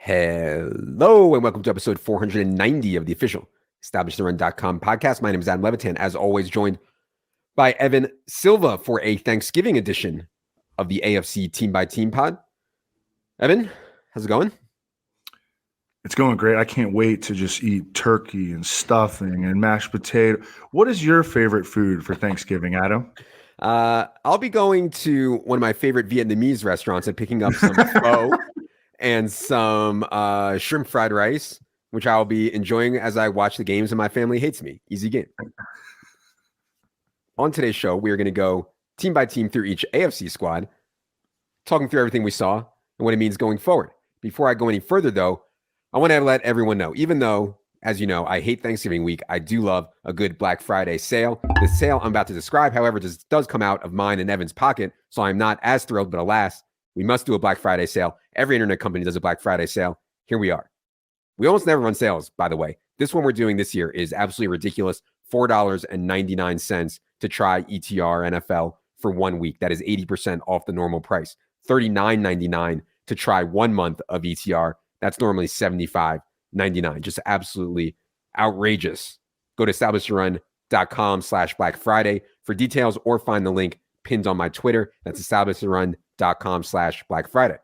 Hello and welcome to episode 490 of the official EstablishTheRun.com podcast. My name is Adam Levitan, as always, joined by Evan Silva for a Thanksgiving edition of the AFC Team by Team pod. Evan, how's it going? It's going great. I can't wait to just eat turkey and stuffing and mashed potato. What is your favorite food for Thanksgiving, Adam? I'll be going to one of my favorite Vietnamese restaurants and picking up some pho and some shrimp fried rice, which I'll be enjoying as I watch the games and my family hates me. Easy game. On today's show, we are going to go team by team through each AFC squad, talking through everything we saw and what it means going forward. Before I go any further, though, I want to let everyone know, even though, as you know, I hate Thanksgiving week, I do love a good Black Friday sale. The sale I'm about to describe, however, does come out of mine and Evan's pocket, so I'm not as thrilled, but alas, we must do a Black Friday sale. Every internet company does a Black Friday sale. Here we are. We almost never run sales, by the way. This one we're doing this year is absolutely ridiculous. $4.99 to try ETR NFL for 1 week. That is 80% off the normal price. $39.99 to try 1 month of ETR. That's normally $75.99. Just absolutely outrageous. Go to EstablishTheRun.com/Black Friday for details or find the link pinned on my Twitter. That's EstablishTheRun.com/Black Friday.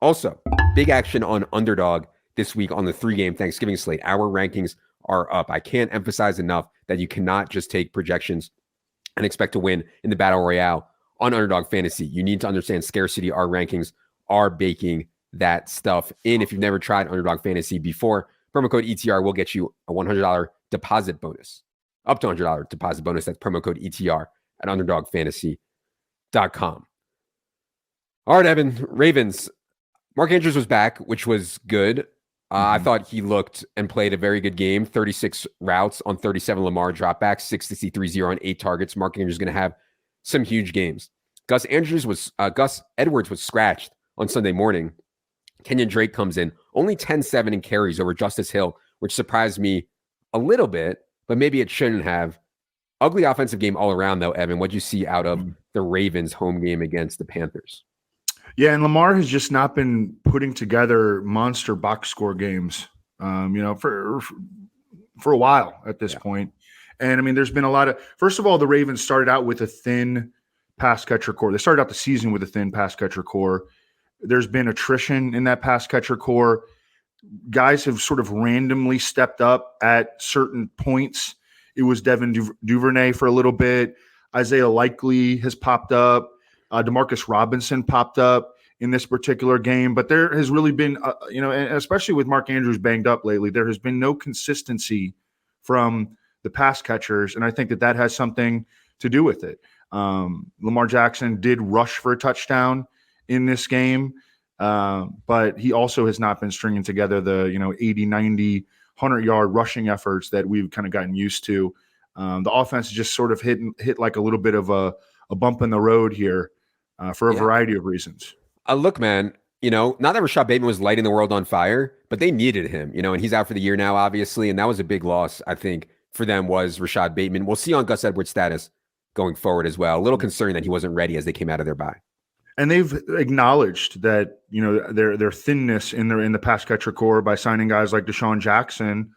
Also, big action on Underdog this week on the 3-game Thanksgiving slate. Our rankings are up. I can't emphasize enough that you cannot just take projections and expect to win in the Battle Royale on Underdog Fantasy. You need to understand scarcity. Our rankings are baking that stuff in. If you've never tried Underdog Fantasy before, promo code ETR will get you a $100 deposit bonus. Up to $100 deposit bonus. That's promo code ETR at UnderdogFantasy.com. All right, Evan. Ravens. Mark Andrews was back, which was good. I thought he looked and played a very good game. 36 routes on 37 Lamar dropbacks, 663-0 on 8 targets. Mark Andrews is going to have some huge games. Gus Edwards was scratched on Sunday morning. Kenyon Drake comes in, only 10-7 in carries over Justice Hill, which surprised me a little bit, but maybe it shouldn't have. Ugly offensive game all around, though, Evan. What'd you see out of the Ravens' home game against the Panthers? Yeah, and Lamar has just not been putting together monster box score games, for a while at this point. And, I mean, there's been a lot of – first of all, the Ravens started out with a thin pass catcher core. They started out the season with a thin pass catcher core. There's been attrition in that pass catcher core. Guys have sort of randomly stepped up at certain points. It was Devin Duvernay for a little bit. Isaiah Likely has popped up. Demarcus Robinson popped up in this particular game. But there has really been, and especially with Mark Andrews banged up lately, there has been no consistency from the pass catchers. And I think that has something to do with it. Lamar Jackson did rush for a touchdown in this game, but he also has not been stringing together the 80, 90, 100-yard rushing efforts that we've kind of gotten used to. The offense just sort of hit like a little bit of a bump in the road here for a variety of reasons. Look, man, not that Rashad Bateman was lighting the world on fire, but they needed him, and he's out for the year now, obviously, and that was a big loss, I think, for them was Rashad Bateman. We'll see on Gus Edwards' status going forward as well. A little concerning that he wasn't ready as they came out of their bye. And they've acknowledged that, their thinness in the pass catcher core by signing guys like Deshaun Jackson,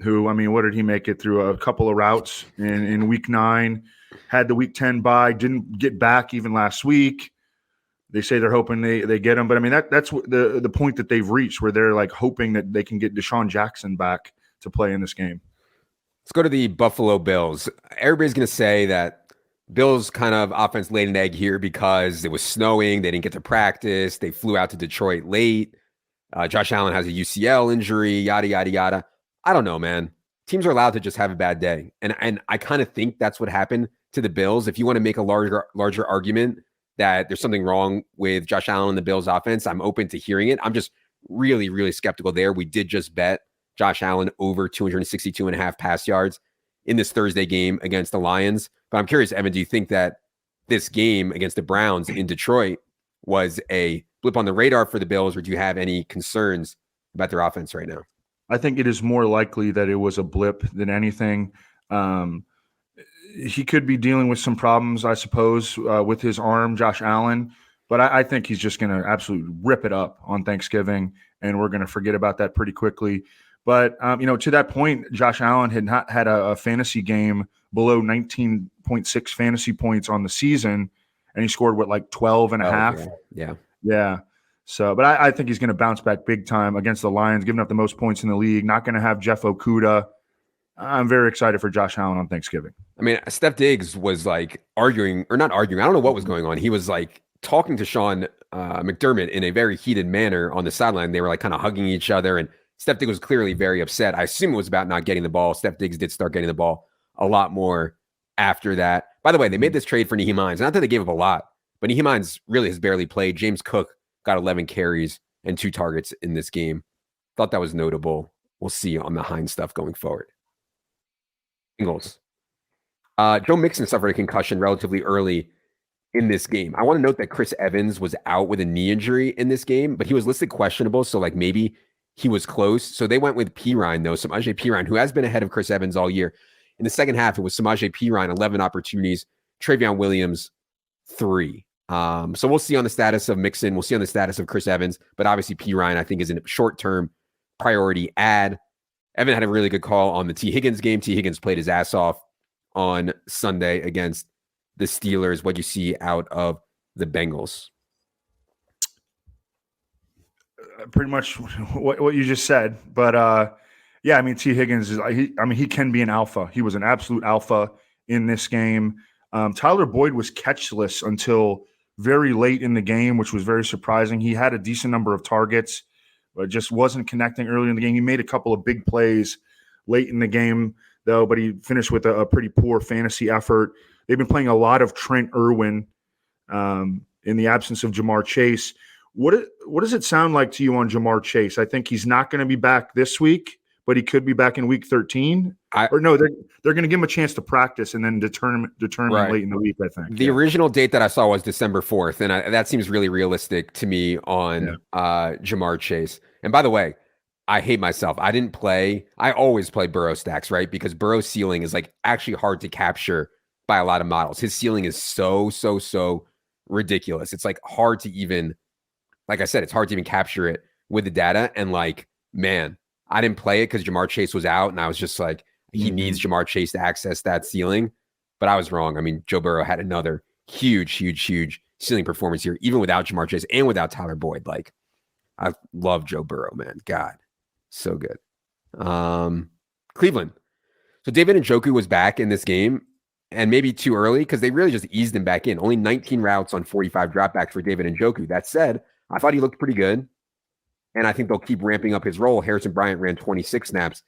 who, I mean, what did he make it through a couple of routes in week 9, had the week 10 bye, didn't get back even last week. They say they're hoping they get him. But I mean, that's the point that they've reached where they're like hoping that they can get Deshaun Jackson back to play in this game. Let's go to the Buffalo Bills. Everybody's going to say that Bills kind of offense laid an egg here because it was snowing. They didn't get to practice. They flew out to Detroit late. Josh Allen has a UCL injury, yada, yada, yada. I don't know, man. Teams are allowed to just have a bad day. And I kind of think that's what happened to the Bills. If you want to make a larger argument that there's something wrong with Josh Allen and the Bills offense, I'm open to hearing it. I'm just really, really skeptical there. We did just bet Josh Allen over 262.5 pass yards in this Thursday game against the Lions. But I'm curious, Evan, do you think that this game against the Browns in Detroit was a blip on the radar for the Bills, or do you have any concerns about their offense right now? I think it is more likely that it was a blip than anything. He could be dealing with some problems, I suppose, with his arm, Josh Allen. But I think he's just going to absolutely rip it up on Thanksgiving, and we're going to forget about that pretty quickly. But, to that point, Josh Allen had not had a fantasy game below 19.6 fantasy points on the season, and he scored, 12 and a half? Yeah. Yeah. So, but I think he's going to bounce back big time against the Lions, giving up the most points in the league, not going to have Jeff Okudah. I'm very excited for Josh Allen on Thanksgiving. I mean, Steph Diggs was arguing, or not arguing. I don't know what was going on. He was talking to Sean McDermott in a very heated manner on the sideline. They were kind of hugging each other, and Steph Diggs was clearly very upset. I assume it was about not getting the ball. Steph Diggs did start getting the ball a lot more after that. By the way, they made this trade for Nyheim Hines. Not that they gave up a lot, but Nyheim Hines really has barely played. James Cook got 11 carries and 2 targets in this game. Thought that was notable. We'll see on the Hines stuff going forward. Bengals. Joe Mixon suffered a concussion relatively early in this game. I want to note that Chris Evans was out with a knee injury in this game, but he was listed questionable, so maybe he was close. So they went with Pirine, though, Samaje Pirine, who has been ahead of Chris Evans all year. In the second half, it was Samaje Pirine, 11 opportunities, Travion Williams, 3. So we'll see on the status of Mixon. We'll see on the status of Chris Evans, but obviously Pirine, I think, is a short-term priority add. Evan had a really good call on the T. Higgins game. T. Higgins played his ass off on Sunday against the Steelers. What do you see out of the Bengals? Pretty much what you just said. But, T. Higgins, he can be an alpha. He was an absolute alpha in this game. Tyler Boyd was catchless until very late in the game, which was very surprising. He had a decent number of targets, but just wasn't connecting early in the game. He made a couple of big plays late in the game, though, but he finished with a pretty poor fantasy effort. They've been playing a lot of Trent Irwin in the absence of Jamar Chase. What does it sound like to you on Jamar Chase? I think he's not going to be back this week, but he could be back in week 13. They're going to give him a chance to practice and then determine right late in the week, I think. The original date that I saw was December 4th, and that seems really realistic to me on Jamar Chase. And by the way, I hate myself. I always play Burrow stacks, right? Because Burrow's ceiling is actually hard to capture by a lot of models. His ceiling is so ridiculous. It's hard to even, like I said, it's hard to even capture it with the data. And man, I didn't play it because Jamar Chase was out, and I was just he needs Jamar Chase to access that ceiling. But I was wrong. I mean, Joe Burrow had another huge ceiling performance here, even without Jamar Chase and without Tyler Boyd. I love Joe Burrow, man. God, so good. Cleveland. So David Njoku was back in this game, and maybe too early because they really just eased him back in. Only 19 routes on 45 dropbacks for David Njoku. That said, I thought he looked pretty good, and I think they'll keep ramping up his role. Harrison Bryant ran 26 snaps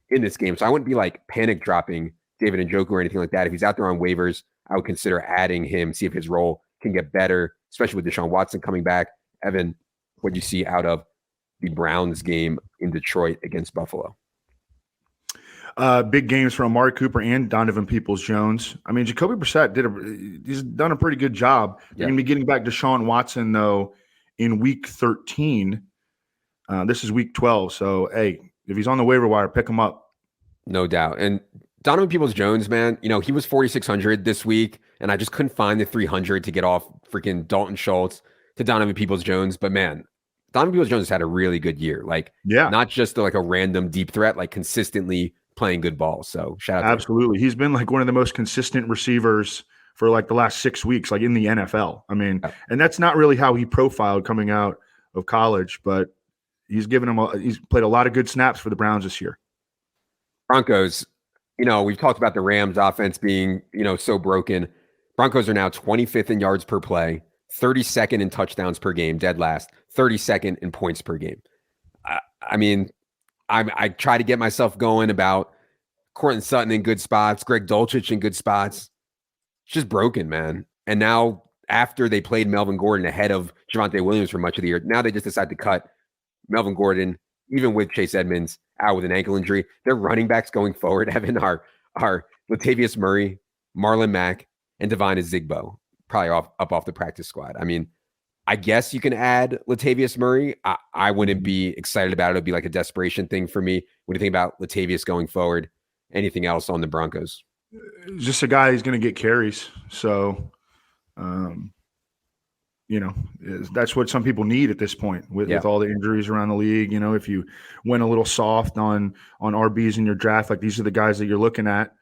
in this game, so I wouldn't be panic dropping David Njoku or anything like that. If he's out there on waivers, I would consider adding him, see if his role can get better, especially with Deshaun Watson coming back. Evan, what do you see out of the Browns game in Detroit against Buffalo? Big games from Amari Cooper and Donovan Peoples-Jones. I mean, Jacoby Brissett he's done a pretty good job. They're going to be getting back Deshaun Watson, though, in week 13. This is week 12. So, hey, if he's on the waiver wire, pick him up. No doubt. And Donovan Peoples-Jones, man, he was 4,600 this week, and I just couldn't find the 300 to get off freaking Dalton Schultz to Donovan Peoples-Jones. But, man, Donovan Peoples-Jones had a really good year. Not just a random deep threat, consistently playing good ball. So, shout out Absolutely. He's been one of the most consistent receivers for the last 6 weeks, in the NFL. I mean, and that's not really how he profiled coming out of college, but he's played a lot of good snaps for the Browns this year. Broncos, we've talked about the Rams offense being, so broken. Broncos are now 25th in yards per play, 32nd in touchdowns per game, dead last, 32nd in points per game. I try to get myself going about Courtland Sutton in good spots, Greg Dulcich in good spots. It's just broken, man. And now after they played Melvin Gordon ahead of Javonte Williams for much of the year, now they just decide to cut Melvin Gordon, even with Chase Edmonds out with an ankle injury. Their running backs going forward, Evan, are Latavius Murray, Marlon Mack, and Devine Ezigbo, probably up off the practice squad. I mean, I guess you can add Latavius Murray. I wouldn't be excited about it. It would be a desperation thing for me. What do you think about Latavius going forward? Anything else on the Broncos? Just a guy who's going to get carries. So, that's what some people need at this point with all the injuries around the league. If you went a little soft on RBs in your draft, like these are the guys that you're looking at.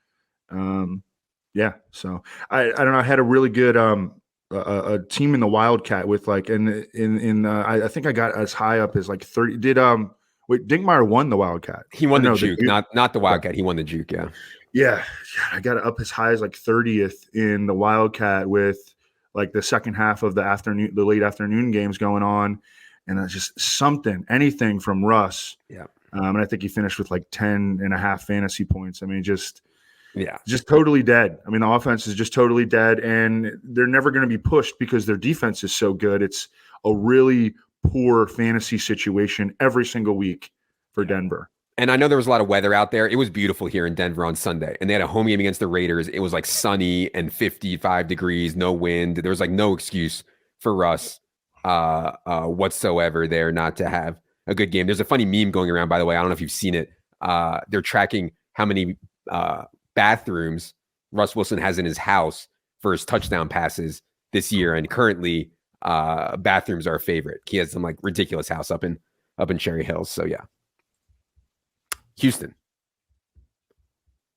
So I don't know. I had a really good a team in the Wildcat with like I think I got as high up as like 30. Did Dinkmeyer won the Wildcat? He won the Juke, not the Wildcat. He won the Juke. Yeah. I got it up as high as like 30th in the Wildcat with like the second half of the late afternoon games going on. And it's just anything from Russ. Yeah. And I think he finished with like 10.5 fantasy points. I mean, just totally dead. I mean, the offense is just totally dead, and they're never going to be pushed because their defense is so good. It's a really poor fantasy situation every single week for Denver. And I know there was a lot of weather out there. It was beautiful here in Denver on Sunday. And they had a home game against the Raiders. It was like sunny and 55 degrees, no wind. There was like no excuse for Russ whatsoever there not to have a good game. There's a funny meme going around, by the way. I don't know if you've seen it. They're tracking how many bathrooms Russ Wilson has in his house for his touchdown passes this year. And currently bathrooms are a favorite. He has some like ridiculous house up in Cherry Hills. So yeah. Houston.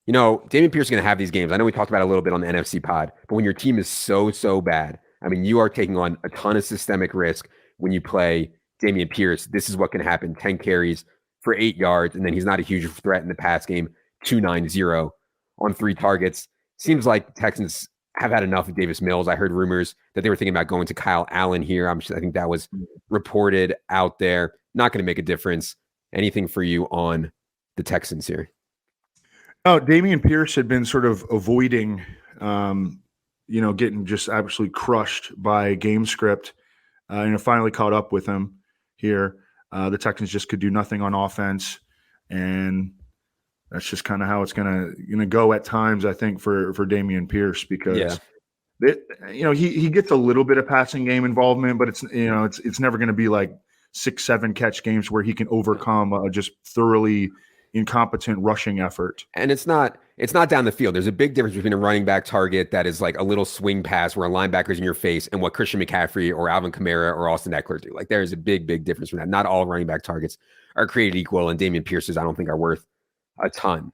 Dameon Pierce is going to have these games. I know we talked about it a little bit on the NFC pod, but when your team is so bad, I mean, you are taking on a ton of systemic risk when you play Dameon Pierce. This is what can happen. 10 carries for 8 yards, and then he's not a huge threat in the pass game. 290 on 3 targets. Seems like the Texans have had enough of Davis Mills. I heard rumors that they were thinking about going to Kyle Allen here. I think that was reported out there. Not going to make a difference. Anything for you on the Texans here? Oh, Dameon Pierce had been sort of avoiding, getting just absolutely crushed by game script. Finally caught up with him here. The Texans just could do nothing on offense, and that's just kind of how it's gonna go at times. I think for Dameon Pierce because he gets a little bit of passing game involvement, but it's never going to be like 6-7 catch games where he can overcome a just thoroughly incompetent rushing effort. And it's not down the field. There's a big difference between a running back target that is like a little swing pass where a linebacker's in your face and what Christian McCaffrey or Alvin Kamara or Austin Eckler do. Like there's a big difference from that. Not all running back targets are created equal, and Dameon Pierce's I don't think are worth a ton.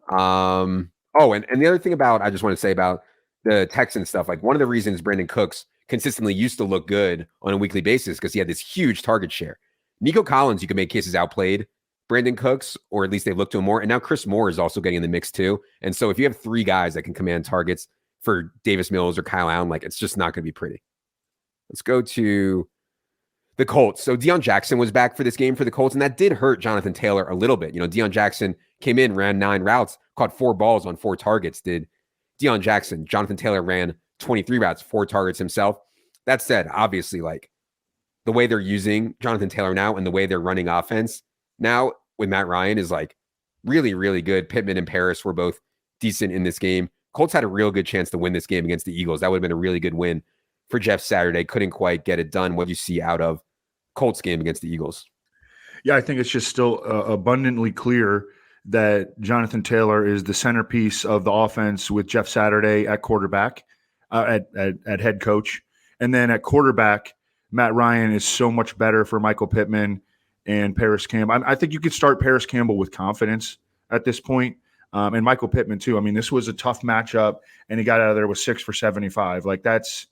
And the other thing I just want to say about the Texans stuff, like one of the reasons Brandon Cooks consistently used to look good on a weekly basis because he had this huge target share. Nico Collins, you can make cases outplayed Brandon Cooks, or at least they look to him more. And now Chris Moore is also getting in the mix too. And so if you have 3 guys that can command targets for Davis Mills or Kyle Allen, like it's just not going to be pretty. Let's go to the Colts. So Deion Jackson was back for this game for the Colts, and that did hurt Jonathan Taylor a little bit. Deion Jackson came in, ran 9 routes, caught 4 balls on 4 targets. Did Deion Jackson. Jonathan Taylor ran 23 routes, 4 targets himself. That said, obviously, like the way they're using Jonathan Taylor now and the way they're running offense now with Matt Ryan is like really, really good. Pittman and Paris were both decent in this game. Colts had a real good chance to win this game against the Eagles. That would have been a really good win for Jeff Saturday. Couldn't quite get it done. What do you see out of Colts game against the Eagles? Yeah, I think it's just still abundantly clear that Jonathan Taylor is the centerpiece of the offense with Jeff Saturday at quarterback, at head coach. And then at quarterback, Matt Ryan is so much better for Michael Pittman and Paris Campbell. I think you could start Paris Campbell with confidence at this point, and Michael Pittman too. I mean, this was a tough matchup, and he got out of there with 6 for 75. Like that's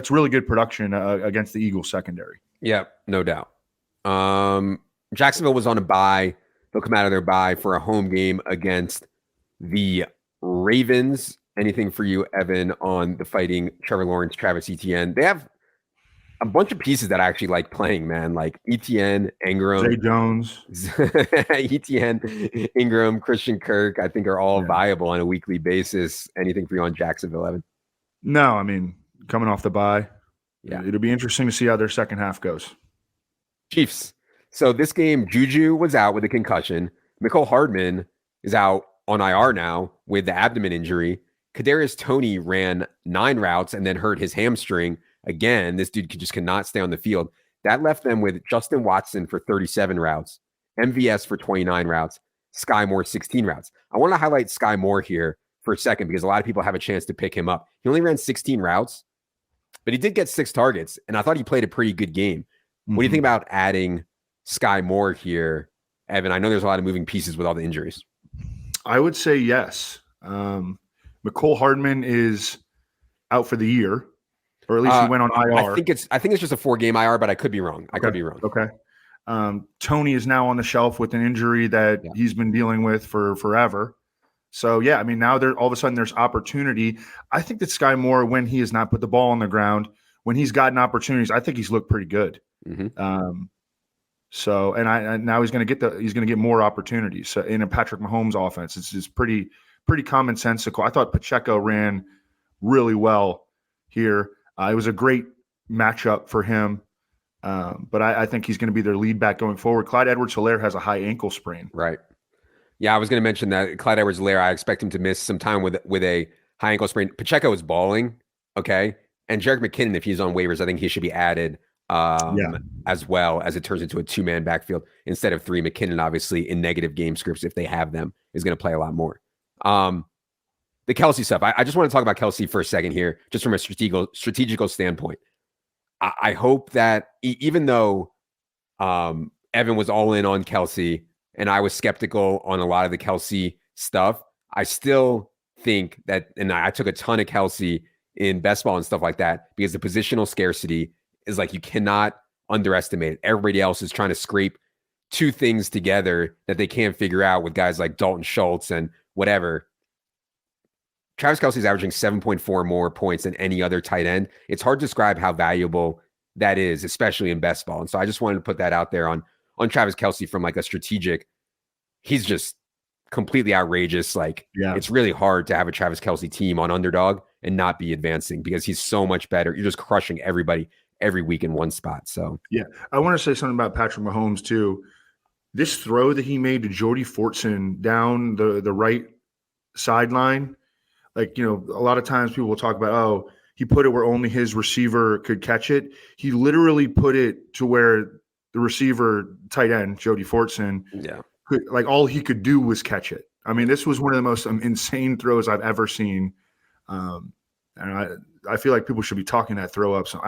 really good production against the Eagles secondary. Yeah, no doubt. Jacksonville was on a bye. They'll come out of their bye for a home game against the Ravens. Anything for you, Evan, on the Fighting Trevor Lawrence, Travis Etienne? They have a bunch of pieces that I actually like playing, man. Like Etienne, Ingram, Zay Jones, Etienne, Ingram, Christian Kirk. I think are all viable on a weekly basis. Anything for you on Jacksonville, Evan? No, I mean coming off the bye, it'll be interesting to see how their second half goes. Chiefs. So this game, Juju was out with a concussion. Mecole Hardman is out on IR now with the abdomen injury. Kadarius Toney ran 9 routes and then hurt his hamstring. Again, this dude just cannot stay on the field. That left them with Justin Watson for 37 routes, MVS for 29 routes, Sky Moore 16 routes. I want to highlight Sky Moore here for a second because a lot of people have a chance to pick him up. He only ran 16 routes, but he did get 6 targets, and I thought he played a pretty good game. What do you think about adding Sky Moore here, Evan? I know there's a lot of moving pieces with all the injuries. I would say yes. McCole Hardman is out for the year, or at least he went on IR. I think it's just a 4-game IR, but I could be wrong. I could be wrong. Okay. Tony is now on the shelf with an injury that he's been dealing with for forever. So, yeah, I mean, now all of a sudden there's opportunity. I think that Sky Moore, when he has not put the ball on the ground, when he's gotten opportunities, I think he's looked pretty good. So, and now he's going to get more opportunities. So in a Patrick Mahomes offense, it's pretty commonsensical. I thought Pacheco ran really well here. It was a great matchup for him. But I think he's going to be their lead back going forward. Clyde Edwards-Helaire has a high ankle sprain. Right. Yeah, I was going to mention that Clyde Edwards-Helaire, I expect him to miss some time with a high ankle sprain. Pacheco is balling, okay? And Jerick McKinnon, if he's on waivers, I think he should be added as well, as it turns into a 2-man backfield instead of 3. McKinnon, obviously, in negative game scripts, if they have them, is going to play a lot more. The Kelsey stuff. I just want to talk about Kelsey for a second here, just from a strategical standpoint. I hope that even though Evan was all in on Kelsey and I was skeptical on a lot of the Kelsey stuff, I still think that, and I took a ton of Kelsey in best ball and stuff like that, because the positional scarcity is like, you cannot underestimate it. Everybody else is trying to scrape 2 things together that they can't figure out with guys like Dalton Schultz and whatever. Travis Kelce's averaging 7.4 more points than any other tight end. It's hard to describe how valuable that is, especially in best ball. And so I just wanted to put that out there on Travis Kelce from like a strategic. He's just completely outrageous. Like, it's really hard to have a Travis Kelce team on underdog and not be advancing, because he's so much better. You're just crushing everybody every week in one spot. So yeah, I want to say something about Patrick Mahomes too. This throw that he made to Jody Fortson down the right sideline, like, you know, a lot of times people will talk about, oh, he put it where only his receiver could catch it. He literally put it to where the receiver, tight end, Jody Fortson, like all he could do was catch it. I mean, this was one of the most insane throws I've ever seen. And I feel like people should be talking that throw up. So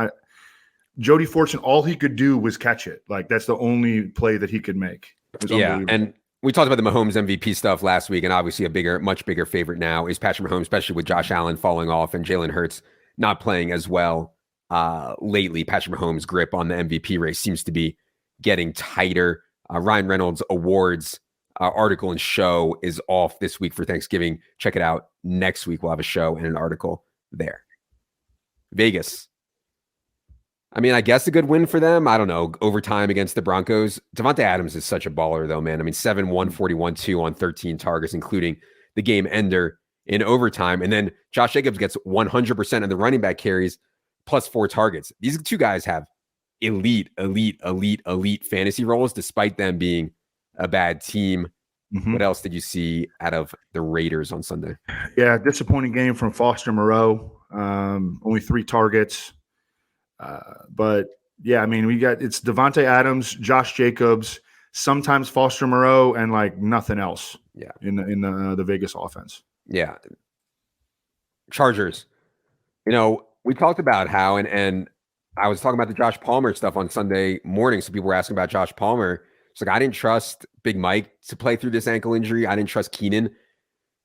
Jody Fortson, all he could do was catch it. Like, that's the only play that he could make. Yeah, and we talked about the Mahomes MVP stuff last week, and obviously much bigger favorite now is Patrick Mahomes, especially with Josh Allen falling off and Jalen Hurts not playing as well lately. Patrick Mahomes' grip on the MVP race seems to be getting tighter. Ryan Reynolds Awards article and show is off this week for Thanksgiving. Check it out. Next week we'll have a show and an article there. Vegas. I mean, I guess a good win for them. I don't know. Overtime against the Broncos. Davante Adams is such a baller, though, man. I mean, 7, 141, 2 on 13 targets, including the game ender in overtime. And then Josh Jacobs gets 100% of the running back carries plus 4 targets. These 2 guys have elite fantasy roles, despite them being a bad team. What else did you see out of the Raiders on Sunday? Yeah, disappointing game from Foster Moreau. Only 3 targets. But yeah, I mean, it's Davante Adams, Josh Jacobs, sometimes Foster Moreau, and like nothing else. Yeah, in the Vegas offense. Yeah, Chargers. You know, we talked about how, and I was talking about the Josh Palmer stuff on Sunday morning. So people were asking about Josh Palmer. It's like, I didn't trust Big Mike to play through this ankle injury. I didn't trust Keenan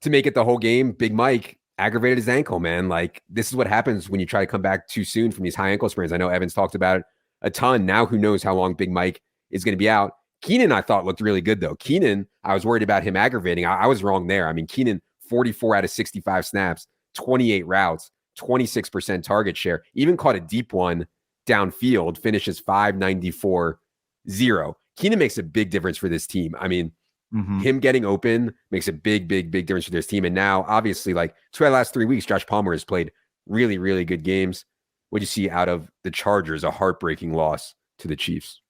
to make it the whole game. Big Mike aggravated his ankle, man. Like, this is what happens when you try to come back too soon from these high ankle sprains. I know Evans talked about it a ton. Now who knows how long Big Mike is going to be out. Keenan, I thought, looked really good, though. Keenan, I was worried about him aggravating. I was wrong there. I mean, Keenan, 44 out of 65 snaps, 28 routes, 26% target share, even caught a deep one downfield, finishes 594-0. Keenan makes a big difference for this team. I mean, him getting open makes a big difference for this team. And now, obviously, like 2 out of the last 3 weeks, Josh Palmer has played really good games. What do you see out of the Chargers? A heartbreaking loss to the Chiefs.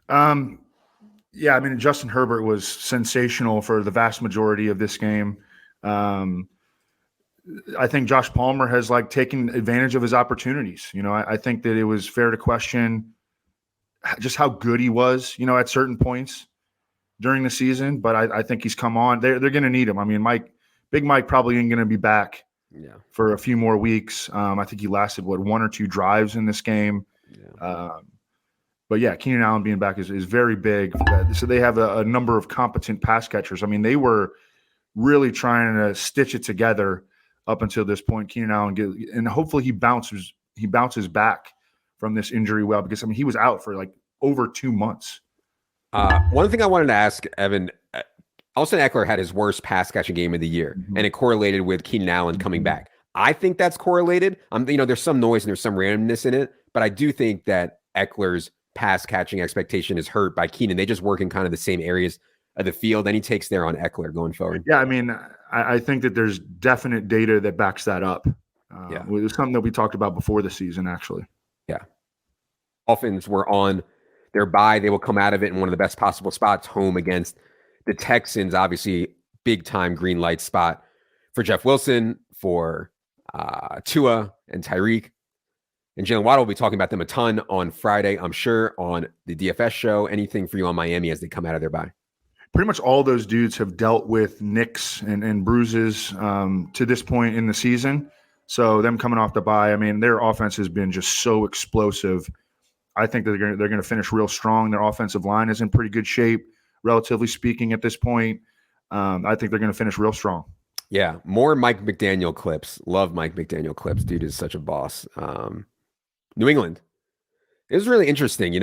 Yeah, I mean, Justin Herbert was sensational for the vast majority of this game. I think Josh Palmer has like taken advantage of his opportunities. You know, I think that it was fair to question just how good he was, you know, at certain points during the season, but I think he's come on. They're going to need him. I mean, Big Mike probably ain't going to be back for a few more weeks. I think he lasted, one or two drives in this game. Yeah. But yeah, Keenan Allen being back is very big. So they have a number of competent pass catchers. I mean, they were really trying to stitch it together up until this point. Keenan Allen and hopefully he bounces back from this injury well, because I mean he was out for like over 2 months. One thing I wanted to ask Evan, Austin Eckler had his worst pass catching game of the year, and it correlated with Keenan Allen coming back. I think that's correlated. There's some noise and there's some randomness in it, but I do think that Eckler's pass catching expectation is hurt by Keenan. They just work in kind of the same areas of the field. Any takes there on Eckler going forward? Yeah, I mean, I think that there's definite data that backs that up. It was something that we talked about before the season, actually. Yeah. Dolphins were on their bye. They will come out of it in one of the best possible spots, home against the Texans. Obviously, big time green light spot for Jeff Wilson, for Tua and Tyreek. And Jalen Waddle will be talking about them a ton on Friday, I'm sure, on the DFS show. Anything for you on Miami as they come out of their bye? Pretty much all those dudes have dealt with nicks and bruises to this point in the season. So them coming off the bye, I mean, their offense has been just so explosive. I think that they're going to finish real strong. Their offensive line is in pretty good shape, relatively speaking, at this point. I think they're going to finish real strong. Yeah, more Mike McDaniel clips. Love Mike McDaniel clips. Dude is such a boss. New England. It was really interesting.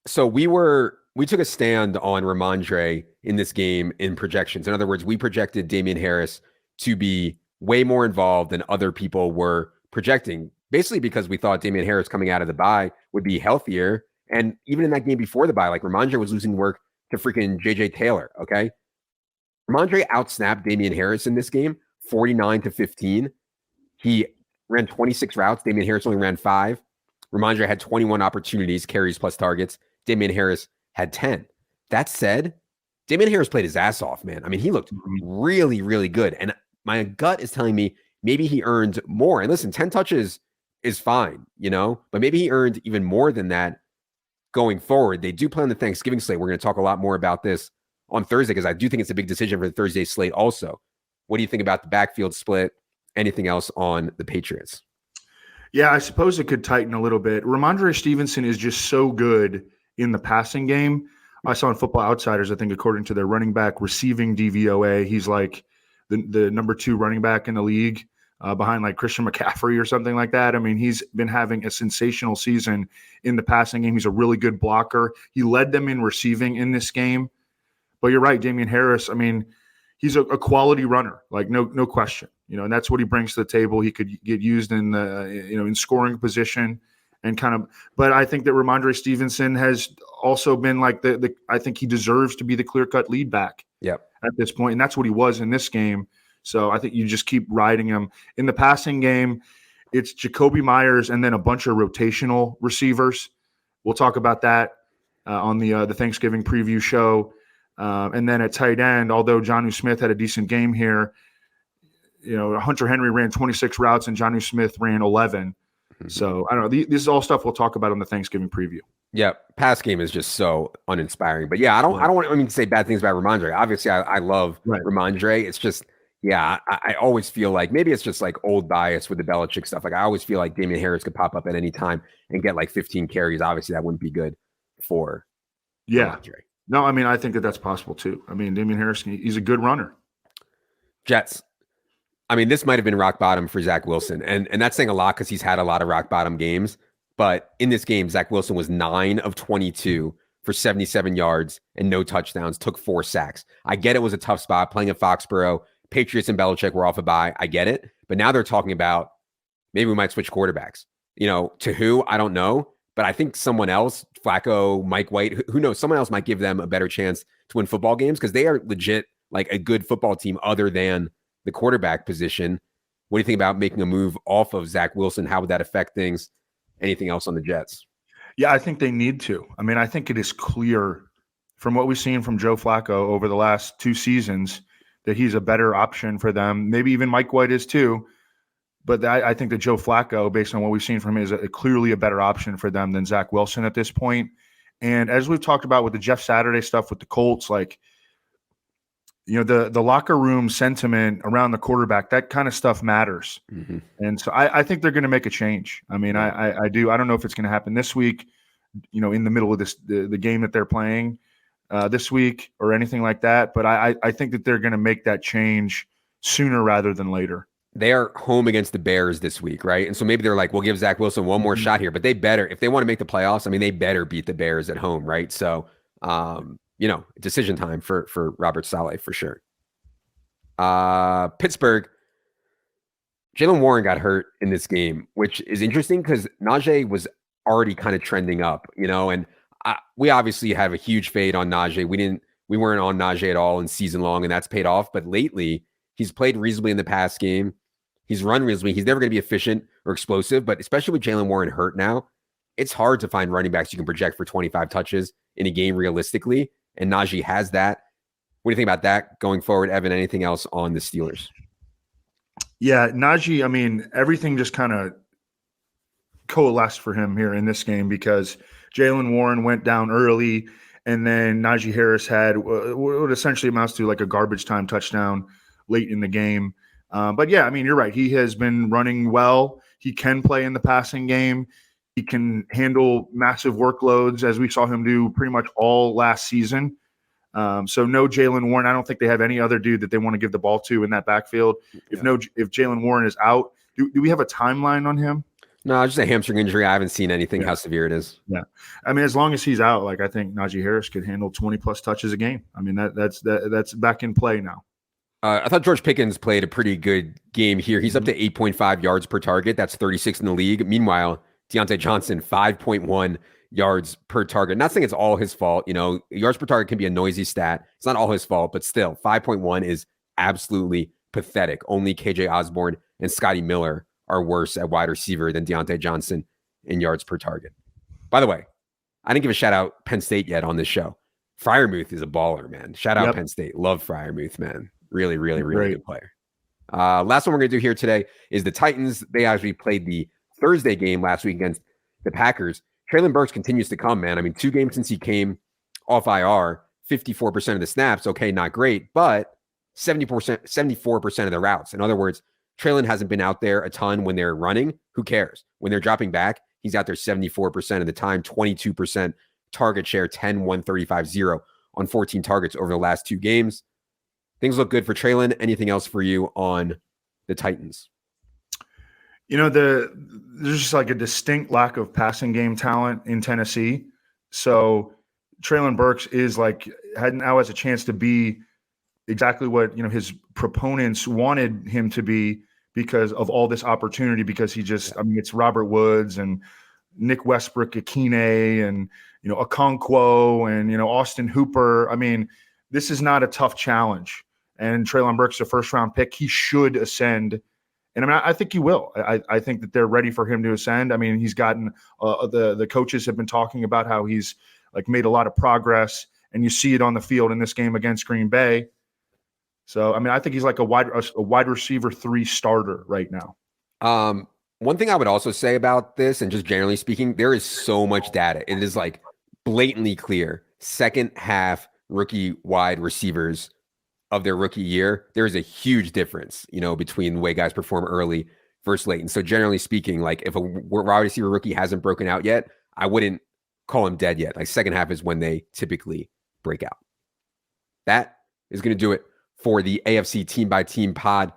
So we took a stand on Ramondre in this game in projections. In other words, we projected Damian Harris to be way more involved than other people were projecting, basically because we thought Damian Harris coming out of the bye would be healthier. And even in that game before the bye, like Ramondre was losing work to freaking JJ Taylor. Okay. Ramondre outsnapped Damian Harris in this game, 49-15. He ran 26 routes. Damian Harris only ran 5. Ramondre had 21 opportunities, carries plus targets. Damian Harris had 10. That said, Damian Harris played his ass off, man. I mean, he looked really, really good. And my gut is telling me maybe he earned more. And listen, 10 touches is fine, but maybe he earned even more than that going forward. They do play on the Thanksgiving slate. We're going to talk a lot more about this on Thursday, because I do think it's a big decision for the Thursday slate also. What do you think about the backfield split? Anything else on the Patriots? Yeah, I suppose it could tighten a little bit. Ramondre Stevenson is just so good in the passing game. I saw in Football Outsiders, I think according to their running back receiving DVOA, he's like the number 2 running back in the league, behind like Christian McCaffrey or something like that. I mean, he's been having a sensational season in the passing game. He's a really good blocker. He led them in receiving in this game. But you're right, Damian Harris, I mean, he's a quality runner, like no question. And that's what he brings to the table. He could get used in the, in scoring position and kind of, but I think that Ramondre Stevenson has also been like I think he deserves to be the clear-cut lead back at this point. And that's what he was in this game. So I think you just keep riding him. In the passing game, it's Jacoby Myers and then a bunch of rotational receivers. We'll talk about that on the Thanksgiving preview show. And then at tight end, although Jonnu Smith had a decent game here, Hunter Henry ran 26 routes and Jonnu Smith ran 11. So I don't know. This is all stuff we'll talk about on the Thanksgiving preview. Yeah, pass game is just so uninspiring. But yeah, I don't want to say bad things about Ramondre. Obviously, I love Ramondre. It's just, I always feel like maybe it's just like old bias with the Belichick stuff. Like I always feel like Damian Harris could pop up at any time and get like 15 carries. Obviously, that wouldn't be good for Ramondre. No, I mean, I think that's possible too. I mean, Damian Harris, he's a good runner. Jets. I mean, this might have been rock bottom for Zach Wilson. And that's saying a lot because he's had a lot of rock bottom games. But in this game, Zach Wilson was 9 of 22 for 77 yards and no touchdowns, took 4 sacks. I get it was a tough spot playing at Foxborough. Patriots and Belichick were off a bye. I get it. But now they're talking about maybe we might switch quarterbacks. To who? I don't know. But I think someone else, Flacco, Mike White, who knows, someone else might give them a better chance to win football games because they are legit like a good football team other than the quarterback position. What do you think about making a move off of Zach Wilson? How would that affect things? Anything else on the Jets? Yeah, I think they need to. I mean, I think it is clear from what we've seen from Joe Flacco over the last 2 seasons that he's a better option for them. Maybe even Mike White is too. But I think that Joe Flacco, based on what we've seen from him, is clearly a better option for them than Zach Wilson at this point. And as we've talked about with the Jeff Saturday stuff with the Colts, like the locker room sentiment around the quarterback, that kind of stuff matters. Mm-hmm. And so I think they're going to make a change. I mean, I do. I don't know if it's going to happen this week, in the middle of the game that they're playing this week or anything like that. But I think that they're going to make that change sooner rather than later. They are home against the Bears this week, right? And so maybe they're like, we'll give Zach Wilson one more shot here, but they better, if they want to make the playoffs, I mean, they better beat the Bears at home, right? So, decision time for Robert Saleh for sure. Pittsburgh, Jaylen Warren got hurt in this game, which is interesting because Najee was already kind of trending up, and we obviously have a huge fade on Najee. We weren't on Najee at all in season long, and that's paid off. But lately, he's played reasonably in the past game. He's run reasonably. He's never going to be efficient or explosive, but especially with Jaylen Warren hurt now, it's hard to find running backs you can project for 25 touches in a game realistically, and Najee has that. What do you think about that going forward, Evan? Anything else on the Steelers? Yeah, Najee, I mean, everything just kind of coalesced for him here in this game because Jaylen Warren went down early, and then Najee Harris had what essentially amounts to like a garbage time touchdown late in the game. But yeah, I mean, you're right. He has been running well. He can play in the passing game. He can handle massive workloads, as we saw him do pretty much all last season. So no Jaylen Warren. I don't think they have any other dude that they want to give the ball to in that backfield. If Jaylen Warren is out, do we have a timeline on him? No, just a hamstring injury. I haven't seen anything how severe it is. Yeah, I mean, as long as he's out, like I think Najee Harris could handle 20+ touches a game. I mean, that's back in play now. I thought George Pickens played a pretty good game here. He's up to 8.5 yards per target. That's 36 in the league. Meanwhile, Deontay Johnson, 5.1 yards per target. Not saying it's all his fault. Yards per target can be a noisy stat. It's not all his fault, but still, 5.1 is absolutely pathetic. Only KJ Osborne and Scotty Miller are worse at wide receiver than Deontay Johnson in yards per target. By the way, I didn't give a shout out Penn State yet on this show. Freiermuth is a baller, man. Shout out Penn State. Love Freiermuth, man. Really, really, really good player. Last one we're going to do here today is the Titans. They actually played the Thursday game last week against the Packers. Treylon Burks continues to come, man. I mean, 2 games since he came off IR, 54% of the snaps. Okay, not great, but 74% of the routes. In other words, Treylon hasn't been out there a ton when they're running. Who cares? When they're dropping back, he's out there 74% of the time, 22% target share, 10, 135, 0 on 14 targets over the last 2 games. Things look good for Treylon. Anything else for you on the Titans? There's just like a distinct lack of passing game talent in Tennessee. So Treylon Burks is now has a chance to be exactly what, his proponents wanted him to be because of all this opportunity, because it's Robert Woods and Nick Westbrook-Akine and, Okonkwo and, Austin Hooper. I mean, this is not a tough challenge. And Treylon Burks, a first-round pick, he should ascend. And I mean, I think he will. I think that they're ready for him to ascend. I mean, he's gotten the coaches have been talking about how he's made a lot of progress, and you see it on the field in this game against Green Bay. So, I mean, I think he's like a wide receiver 3 starter right now. One thing I would also say about this, and just generally speaking, there is so much data. It is blatantly clear. Second half rookie wide receivers of their rookie year, there is a huge difference, between the way guys perform early versus late. And so generally speaking, if a wide receiver rookie hasn't broken out yet, I wouldn't call him dead yet. Second half is when they typically break out. That is going to do it for the AFC team by team pod.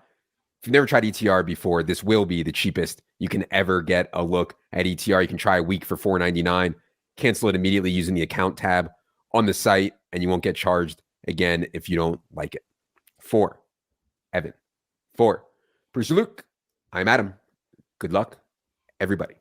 If you've never tried ETR before, this will be the cheapest you can ever get a look at ETR. You can try a week for $4.99, cancel it immediately using the account tab on the site, and you won't get charged again if you don't like it. For Evan, for Bruce Luke, I'm Adam. Good luck, everybody.